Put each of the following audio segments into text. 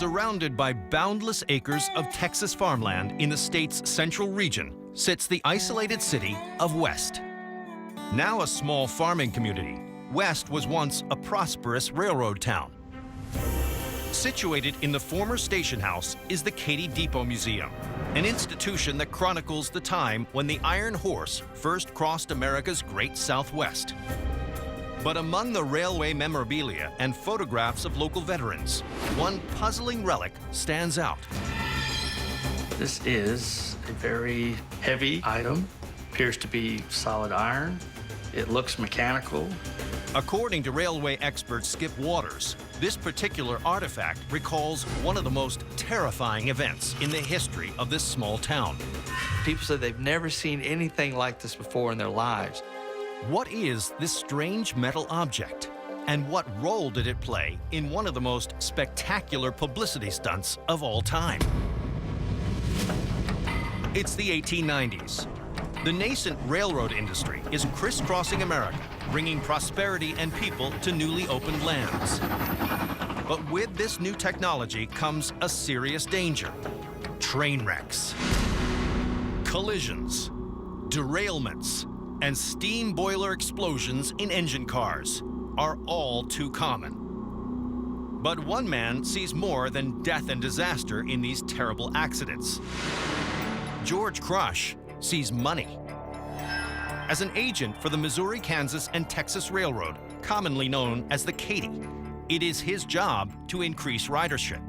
Surrounded by boundless acres of Texas farmland in the state's central region sits the isolated city of West. Now a small farming community, West was once a prosperous railroad town. Situated in the former station house is the Katy Depot Museum, an institution that chronicles the time when the Iron Horse first crossed America's Great Southwest. But among the railway memorabilia and photographs of local veterans, one puzzling relic stands out. This is a very heavy item. Appears to be solid iron. It looks mechanical. According to railway expert Skip Waters, this particular artifact recalls one of the most terrifying events in the history of this small town. People say they've never seen anything like this before in their lives. What is this strange metal object? And what role did it play in one of the most spectacular publicity stunts of all time? It's the 1890s. The nascent railroad industry is crisscrossing America, bringing prosperity and people to newly opened lands. But with this new technology comes a serious danger: train wrecks, collisions, derailments, and steam boiler explosions in engine cars are all too common. But one man sees more than death and disaster in these terrible accidents. George Crush sees money. As an agent for the Missouri, Kansas, and Texas Railroad, commonly known as the Katy, it is his job to increase ridership.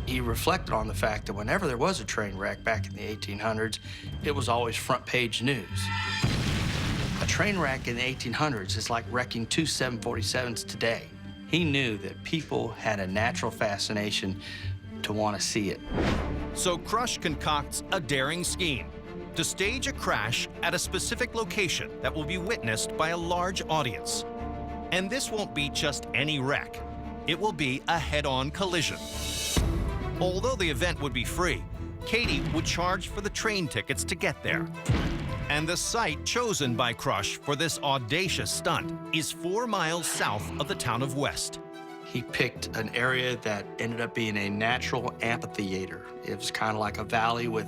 He reflected on the fact that whenever there was a train wreck back in the 1800s, it was always front page news. A train wreck in the 1800s is like wrecking two 747s today. He knew that people had a natural fascination to want to see it. So Crush concocts a daring scheme to stage a crash at a specific location that will be witnessed by a large audience. And this won't be just any wreck. It will be a head-on collision. Although the event would be free, Katy would charge for the train tickets to get there. And the site chosen by Crush for this audacious stunt is 4 miles south of the town of West. He picked an area that ended up being a natural amphitheater. It was kind of like a valley with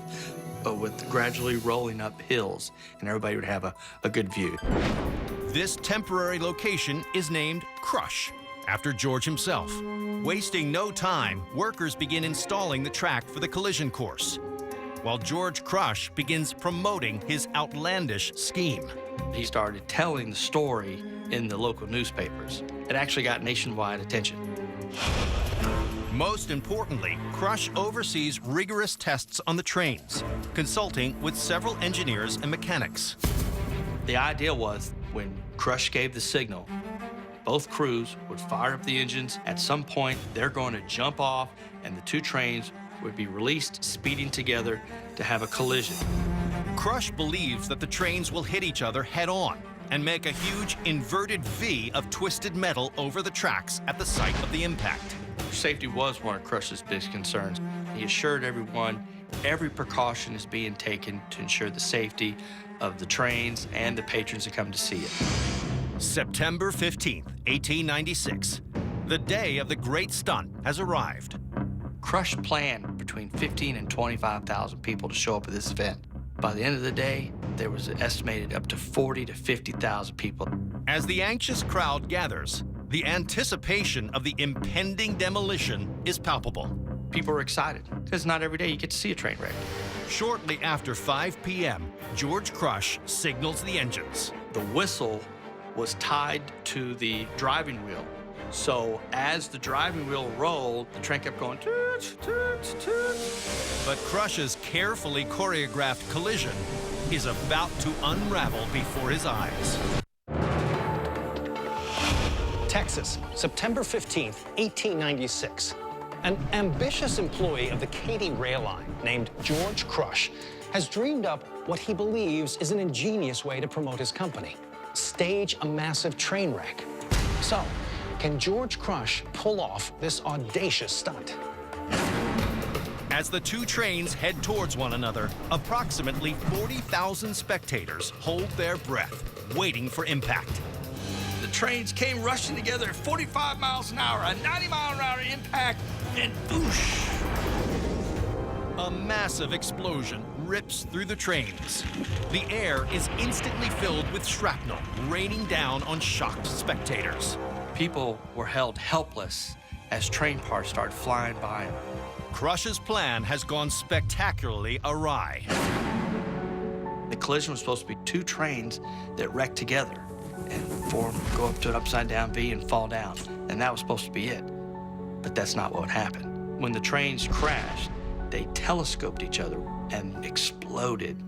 gradually rolling up hills, and everybody would have a good view. This temporary location is named Crush, after George himself. Wasting no time, workers begin installing the track for the collision course, while George Crush begins promoting his outlandish scheme. He started telling the story in the local newspapers. It actually got nationwide attention. Most importantly, Crush oversees rigorous tests on the trains, consulting with several engineers and mechanics. The idea was when Crush gave the signal, both crews would fire up the engines. At some point, they're going to jump off, and the two trains would be released, speeding together to have a collision. Crush believes that the trains will hit each other head-on and make a huge inverted V of twisted metal over the tracks at the site of the impact. Safety was one of Crush's big concerns. He assured everyone every precaution is being taken to ensure the safety of the trains and the patrons that come to see it. September 15th, 1896. The day of the great stunt has arrived. Crush planned between 15 and 25,000 people to show up at this event. By the end of the day, there was estimated up to 40 to 50,000 people. As the anxious crowd gathers, the anticipation of the impending demolition is palpable. People are excited, because not every day you get to see a train wreck. Shortly after 5 p.m., George Crush signals the engines. The whistle was tied to the driving wheel. So as the driving wheel rolled, the train kept going toot, toot, toot. But Crush's carefully choreographed collision is about to unravel before his eyes. Texas, September 15th, 1896. An ambitious employee of the Katy Rail Line named George Crush has dreamed up what he believes is an ingenious way to promote his company: stage a massive train wreck. So, can George Crush pull off this audacious stunt? As the two trains head towards one another, approximately 40,000 spectators hold their breath, waiting for impact. The trains came rushing together at 45 miles an hour, a 90-mile-an-hour impact, and boosh! A massive explosion rips through the trains. The air is instantly filled with shrapnel, raining down on shocked spectators. People were held helpless as train parts started flying by them. Crush's plan has gone spectacularly awry. The collision was supposed to be two trains that wrecked together and go up to an upside-down V and fall down, and that was supposed to be it. But that's not what happened. When the trains crashed, they telescoped each other and exploded.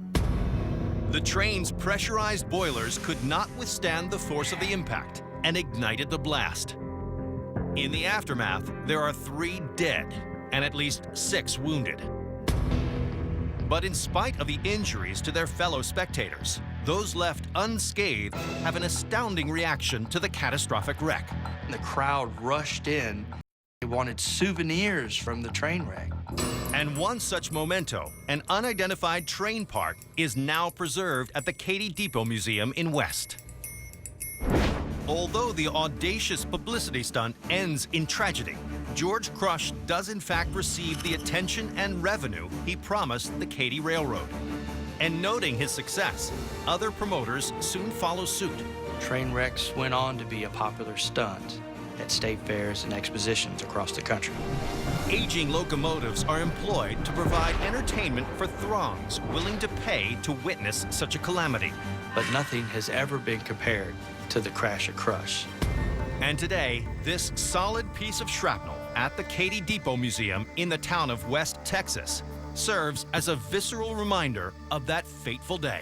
The train's pressurized boilers could not withstand the force of the impact and ignited the blast. In the aftermath, there are 3 dead and at least 6 wounded. But in spite of the injuries to their fellow spectators, those left unscathed have an astounding reaction to the catastrophic wreck. The crowd rushed in. They wanted souvenirs from the train wreck. And one such memento, an unidentified train part, is now preserved at the Katy Depot Museum in West. Although the audacious publicity stunt ends in tragedy, George Crush does in fact receive the attention and revenue he promised the Katy Railroad. And noting his success, other promoters soon follow suit. Train wrecks went on to be a popular stunt at state fairs and expositions across the country. Aging locomotives are employed to provide entertainment for throngs willing to pay to witness such a calamity. But nothing has ever been compared to the crash at Crush. And today, this solid piece of shrapnel at the Katy Depot Museum in the town of West, Texas, serves as a visceral reminder of that fateful day.